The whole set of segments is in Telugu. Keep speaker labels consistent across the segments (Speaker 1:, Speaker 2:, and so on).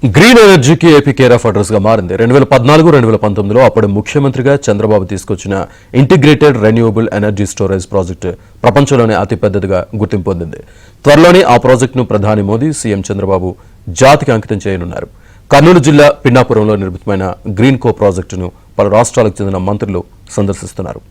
Speaker 1: గ్రీన్ ఎనర్జీకి ఏపీ కేర్ ఆఫ్ అడ్రస్ గా మారింది. 2014-2019లో అప్పటి ముఖ్యమంత్రిగా చంద్రబాబు తీసుకొచ్చిన integrated renewable energy storage project ప్రపంచంలోనే అతిపెద్దదిగా గుర్తింపు పొందింది. త్వరలోనే ఆ ప్రాజెక్టును ప్రధాని మోదీ, సీఎం చంద్రబాబు జాతికి అంకితం చేయనున్నారు. కర్నూలు జిల్లా పిన్నాపురంలో నిర్మితమైన గ్రీన్ కో ప్రాజెక్టును పలు రాష్ట్రాలకు చెందిన మంత్రులు సందర్శిస్తున్నారు.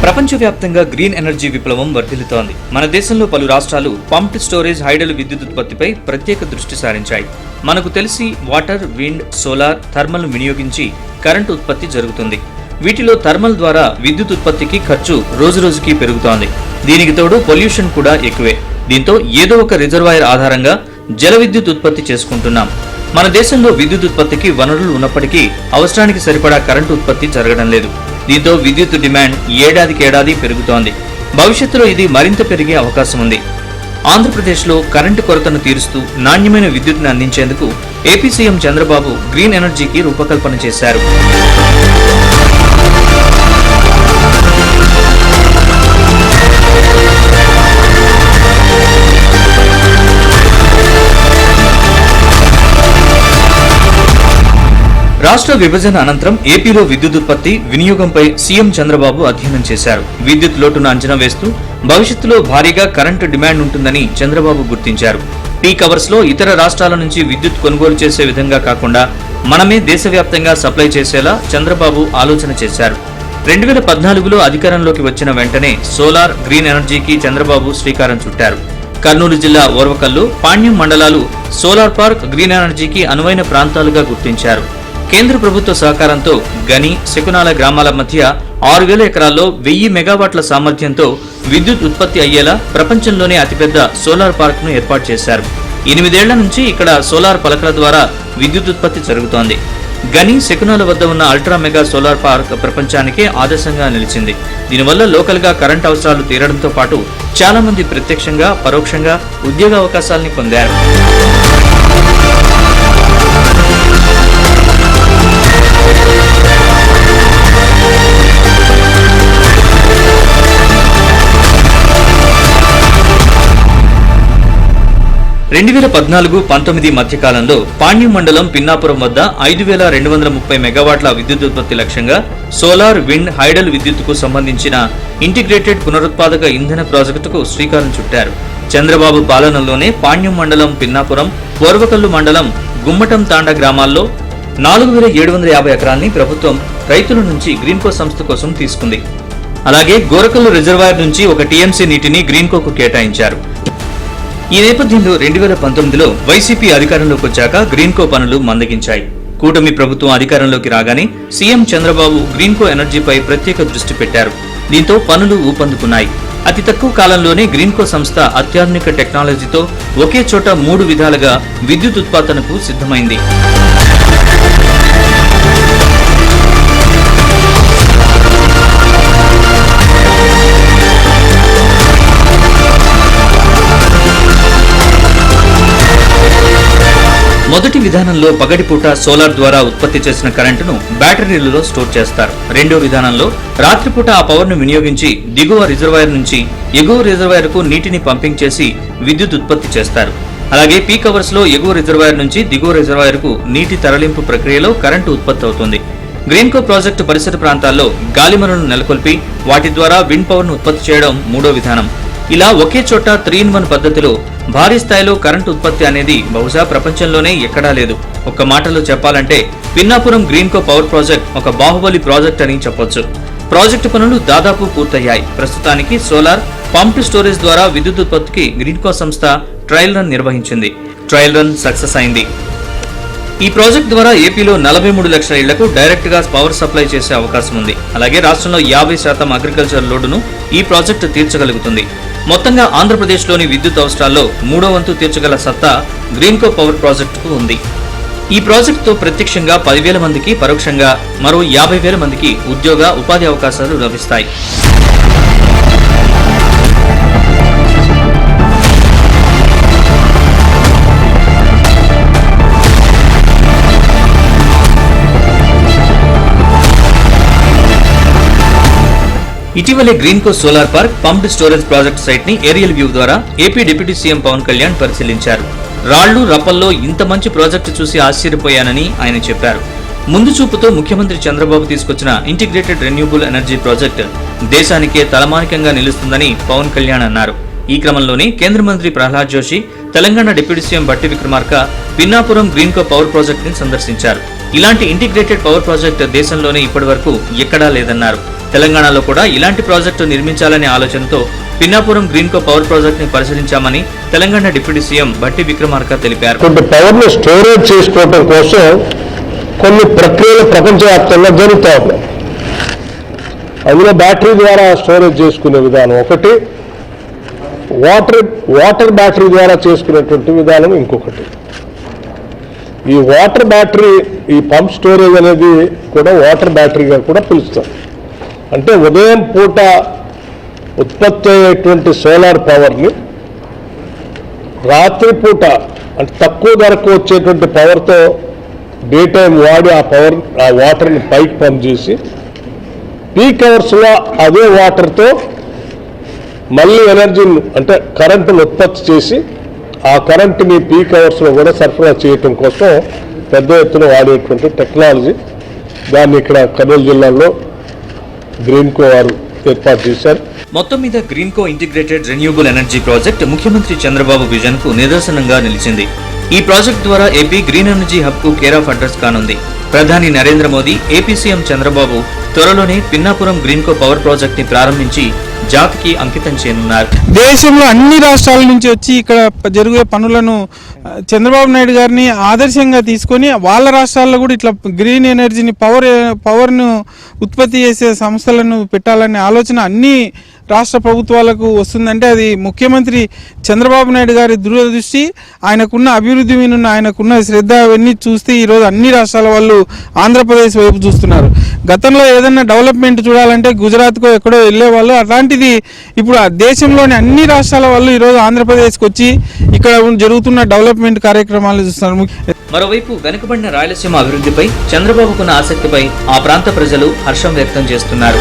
Speaker 2: ప్రపంచవ్యాప్తంగా గ్రీన్ ఎనర్జీ విప్లవం వర్ధిల్లుతోంది. మన దేశంలో పలు రాష్ట్రాలు పంప్డ్ స్టోరేజ్ హైడల్ విద్యుత్ ఉత్పత్తిపై ప్రత్యేక దృష్టి సారించాయి. మనకు తెలిసి వాటర్, విండ్, సోలార్, థర్మల్ వినియోగించి కరెంటు ఉత్పత్తి జరుగుతుంది. వీటిలో థర్మల్ ద్వారా విద్యుత్ ఉత్పత్తికి ఖర్చు రోజురోజుకి పెరుగుతోంది. దీనికి తోడు పొల్యూషన్ కూడా ఎక్కువే. దీంతో ఏదో ఒక రిజర్వాయర్ ఆధారంగా జల విద్యుత్ ఉత్పత్తి చేసుకుంటున్నాం. మన దేశంలో విద్యుత్ ఉత్పత్తికి వనరులు ఉన్నప్పటికీ అవసరానికి సరిపడా కరెంటు ఉత్పత్తి జరగడం లేదు. దీంతో విద్యుత్ డిమాండ్ ఏడాదికేడాది పెరుగుతోంది. భవిష్యత్తులో ఇది మరింత పెరిగే అవకాశం ఉంది. ఆంధ్రప్రదేశ్లో కరెంటు కొరతను తీరుస్తూ నాణ్యమైన విద్యుత్తును అందించేందుకు ఏపీ సీఎం చంద్రబాబు గ్రీన్ ఎనర్జీకి రూపకల్పన చేశారు. రాష్ట్ర విభజన అనంతరం ఏపీలో విద్యుత్ ఉత్పత్తి, వినియోగంపై సీఎం చంద్రబాబు అధ్యయనం చేశారు. విద్యుత్ లోటును అంచనా వేస్తూ భవిష్యత్తులో భారీగా కరెంటు డిమాండ్ ఉంటుందని చంద్రబాబు గుర్తించారు. పీక్ అవర్స్ లో ఇతర రాష్ట్రాల నుంచి విద్యుత్ కొనుగోలు చేసే విధంగా కాకుండా మనమే దేశవ్యాప్తంగా సప్లై చేసేలా చంద్రబాబు ఆలోచన చేశారు. 2014లో అధికారంలోకి వచ్చిన వెంటనే సోలార్, గ్రీన్ ఎనర్జీకి చంద్రబాబు శ్రీకారం చుట్టారు. కర్నూలు జిల్లా ఓర్వకల్లు, పాణ్యం మండలాలు సోలార్ పార్క్, గ్రీన్ ఎనర్జీకి అనువైన ప్రాంతాలుగా గుర్తించారు. కేంద్ర ప్రభుత్వ సహకారంతో గని, శకునాల గ్రామాల మధ్య 6000 ఎకరాల్లో 1000 మెగావాట్ల సామర్థ్యంతో విద్యుత్ ఉత్పత్తి అయ్యేలా ప్రపంచంలోనే అతిపెద్ద సోలార్ పార్క్ ను ఏర్పాటు చేశారు. 8 ఏళ్ల నుంచి ఇక్కడ సోలార్ పలకల ద్వారా విద్యుత్ ఉత్పత్తి జరుగుతోంది. గని, శకునాల వద్ద ఉన్న అల్ట్రా మెగా సోలార్ పార్క్ ప్రపంచానికే ఆదర్శంగా నిలిచింది. దీనివల్ల లోకల్ గా కరెంట్ అవసరాలు తీరడంతో పాటు చాలా మంది ప్రత్యక్షంగా, పరోక్షంగా ఉద్యోగ అవకాశాలని పొందారు. రెండు 2014-19 మధ్యకాలంలో పాణ్యం మండలం పిన్నాపురం వద్ద 5230 మెగావాట్ల విద్యుత్ ఉత్పత్తి లక్ష్యంగా సోలార్, విండ్, హైడల్ విద్యుత్తుకు సంబంధించిన ఇంటిగ్రేటెడ్ పునరుత్పాదక ఇంధన ప్రాజెక్టుకు శ్రీకారం చుట్టారు. చంద్రబాబు పాలనలోనే పాణ్యం మండలం పిన్నాపురం, ఓర్వకల్లు మండలం గుమ్మటం తాండ గ్రామాల్లో 4750 ఎకరాల్ని ప్రభుత్వం రైతుల నుంచి గ్రీన్కో సంస్థ కోసం తీసుకుంది. అలాగే గోరకల్లు రిజర్వాయర్ నుంచి 1 టీఎంసీ నీటిని గ్రీన్కోకు కేటాయించారు. ఈ నేపథ్యంలో 2019లో వైసీపీ అధికారంలోకి వచ్చాక గ్రీన్కో పనులు మందగించాయి. కూటమి ప్రభుత్వం అధికారంలోకి రాగానే సీఎం చంద్రబాబు గ్రీన్కో ఎనర్జీపై ప్రత్యేక దృష్టి పెట్టారు. దీంతో పనులు ఊపందుకున్నాయి. అతి తక్కువ కాలంలోనే గ్రీన్కో సంస్థ అత్యాధునిక టెక్నాలజీతో ఒకే చోట 3 విధాలుగా విద్యుత్ ఉత్పాదనకు సిద్ధమైంది. మొదటి విధానంలో పగటిపూట సోలార్ ద్వారా ఉత్పత్తి చేసిన కరెంటును బ్యాటరీలలో స్టోర్ చేస్తారు. రెండో విధానంలో రాత్రిపూట ఆ పవర్ ను వినియోగించి దిగువ రిజర్వాయర్ నుంచి ఎగువ రిజర్వాయర్ కు నీటిని పంపింగ్ చేసి విద్యుత్ ఉత్పత్తి చేస్తారు. అలాగే పీక్ అవర్స్ లో ఎగువ రిజర్వాయర్ నుంచి దిగువ రిజర్వాయర్ కు నీటి తరలింపు ప్రక్రియలో కరెంటు ఉత్పత్తి అవుతుంది. గ్రీన్కో ప్రాజెక్టు పరిసర ప్రాంతాల్లో గాలిమరను నెలకొల్పి వాటి ద్వారా విండ్ పవర్ ను ఉత్పత్తి చేయడం మూడో విధానం. ఇలా ఒకే చోట 3-in-1 పద్ధతిలో భారీ స్థాయిలో కరెంటు ఉత్పత్తి అనేది బహుశా ప్రపంచంలోనే ఎక్కడా లేదు. ఒక్క మాటలో చెప్పాలంటే పిన్నాపురం గ్రీన్కో పవర్ ప్రాజెక్ట్ ఒక బాహుబలి ప్రాజెక్ట్ అని చెప్పొచ్చు. ప్రాజెక్టు పనులు దాదాపు పూర్తయ్యాయి. ప్రస్తుతానికి సోలార్, పంప్డ్ స్టోరేజ్ ద్వారా విద్యుత్ ఉత్పత్తికి గ్రీన్కో సంస్థ ట్రయల్ రన్ నిర్వహించింది. ట్రయల్ రన్ సక్సెస్ అయింది. ఈ ప్రాజెక్ట్ ద్వారా ఏపీలో 43 లక్షల ఇళ్లకు డైరెక్ట్ గా పవర్ సప్లై చేసే అవకాశం ఉంది. అలాగే రాష్ట్రంలో 50% అగ్రికల్చర్ లోడును ఈ ప్రాజెక్టు తీర్చగలుగుతుంది. మొత్తంగా ఆంధ్రప్రదేశ్లోని విద్యుత్ అవసరాల్లో 3వ వంతు తీర్చగల సత్తా గ్రీన్కో పవర్ ప్రాజెక్టుకు ఉంది. ఈ ప్రాజెక్టుతో ప్రత్యక్షంగా 10,000 మందికి, పరోక్షంగా మరో 50,000 మందికి ఉద్యోగ, ఉపాధి అవకాశాలు లభిస్తాయి. ఇటీవలే Greenko solar park pumped storage project site ని ఏరియల్ వ్యూ ద్వారా AP deputy CM Pawan Kalyan పరిశీలించారు. రాళ్లు రప్పల్లో ఇంత మంచి ప్రాజెక్టు చూసి ఆశ్చర్యపోయానని ఆయన చెప్పారు. ముందు చూపుతో ముఖ్యమంత్రి చంద్రబాబు తీసుకొచ్చిన ఇంటిగ్రేటెడ్ రెన్యూబుల్ ఎనర్జీ ప్రాజెక్ట్ దేశానికే తలమానికంగా నిలుస్తుందని పవన్ కళ్యాణ్ అన్నారు. ఈ క్రమంలోనే కేంద్ర మంత్రి Prahlad Joshi, Telangana deputy CM Bhatti Vikramarka Pinnapuram Greenko power project ని సందర్శించారు. ఇలాంటి ఇంటిగ్రేటెడ్ పవర్ ప్రాజెక్ట్ దేశంలోనే ఇప్పటివరకు ఎక్కడా లేదన్నారు. తెలంగాణలో కూడా ఇలాంటి ప్రాజెక్టు నిర్మించాలనే ఆలోచనతో పిన్నాపురం గ్రీన్కో పవర్ ప్రాజెక్ట్ ని పరిశీలించామని తెలంగాణ డిప్యూటీ సీఎం భట్టి విక్రమార్క తెలిపారు.
Speaker 3: పవర్ ను స్టోరేజ్ చేసుకోవడం కోసం కొన్ని ప్రక్రియలు ప్రపంచవ్యాప్తంగా జరుగుతూ ఉన్నాయి. అందులో బ్యాటరీ ద్వారా స్టోరేజ్ చేసుకునే విధానం ఒకటి, వాటర్ బ్యాటరీ ద్వారా చేసుకునేటువంటి విధానం ఇంకొకటి. ఈ వాటర్ బ్యాటరీ, ఈ పంప్ స్టోరేజ్ అనేది కూడా వాటర్ బ్యాటరీగా కూడా పిలుస్తాం. అంటే ఉదయం పూట ఉత్పత్తి అయ్యేటువంటి సోలార్ పవర్ని రాత్రిపూట అంటే తక్కువ ధరకు వచ్చేటువంటి పవర్తో డే టైం వాడి ఆ వాటర్ని పైకి పంప్ చేసి పీక్ అవర్స్లో అదే వాటర్తో మళ్ళీ ఎనర్జీని అంటే కరెంటును ఉత్పత్తి చేసి ఆ కరెంటుని పీక్ అవర్స్లో కూడా సరఫరా చేయటం కోసం పెద్ద ఎత్తున వాడేటువంటి టెక్నాలజీ. దాన్ని ఇక్కడ కర్నూలు జిల్లాలో గ్రీన్కో వారు ఏర్పాటు చేశారు.
Speaker 2: మొత్తం మీద Greenko integrated renewable energy project ముఖ్యమంత్రి చంద్రబాబు విజన్ కు నిదర్శనంగా నిలిచింది. ఈ ప్రాజెక్ట్ ద్వారా ఏపీ గ్రీన్ ఎనర్జీ హబ్ కు కేర్ ఆఫ్ అడ్రస్ కానుంది. ప్రధాని నరేంద్ర మోదీ, ఏపీ సీఎం చంద్రబాబు త్వరలోనే పిన్నాపురం గ్రీన్కో పవర్ ప్రాజెక్ట్ ని ప్రారంభించి జాతికి అంకితం చేయనున్నారు.
Speaker 4: దేశంలో అన్ని రాష్ట్రాల నుంచి వచ్చి ఇక్కడ జరిగే పనులను చంద్రబాబు నాయుడు గారిని ఆదర్శంగా తీసుకొని వాళ్ళ రాష్ట్రాల్లో కూడా ఇట్లా గ్రీన్ ఎనర్జీని పవర్ను ఉత్పత్తి చేసే సంస్థలను పెట్టాలనే ఆలోచన అన్ని రాష్ట్ర ప్రభుత్వాలకు వస్తుందంటే అది ముఖ్యమంత్రి చంద్రబాబు నాయుడు గారి దూరదృష్టి, ఆయనకున్న అభివృద్ధి మీద ఆయనకున్న శ్రద్ధ అవన్నీ చూస్తే ఈరోజు అన్ని రాష్ట్రాల వాళ్ళు ఆంధ్రప్రదేశ్ వైపు చూస్తున్నారు. గతంలో ఏదైనా డెవలప్మెంట్ చూడాలంటే గుజరాత్కో ఎక్కడో వెళ్ళేవాళ్ళు, అట్లాంటిది ఇప్పుడు ఆ దేశంలోని అన్ని రాష్ట్రాల వాళ్ళు ఈరోజు ఆంధ్రప్రదేశ్కి వచ్చి ఇక్కడ జరుగుతున్న డెవలప్మెంట్ కార్యక్రమాలు చూస్తున్నారు.
Speaker 2: మరోవైపు వెనుకబడిన రాయలసీమ అభివృద్ధిపై చంద్రబాబుకున్న ఆసక్తిపై ఆ ప్రాంత ప్రజలు హర్షం వ్యక్తం చేస్తున్నారు.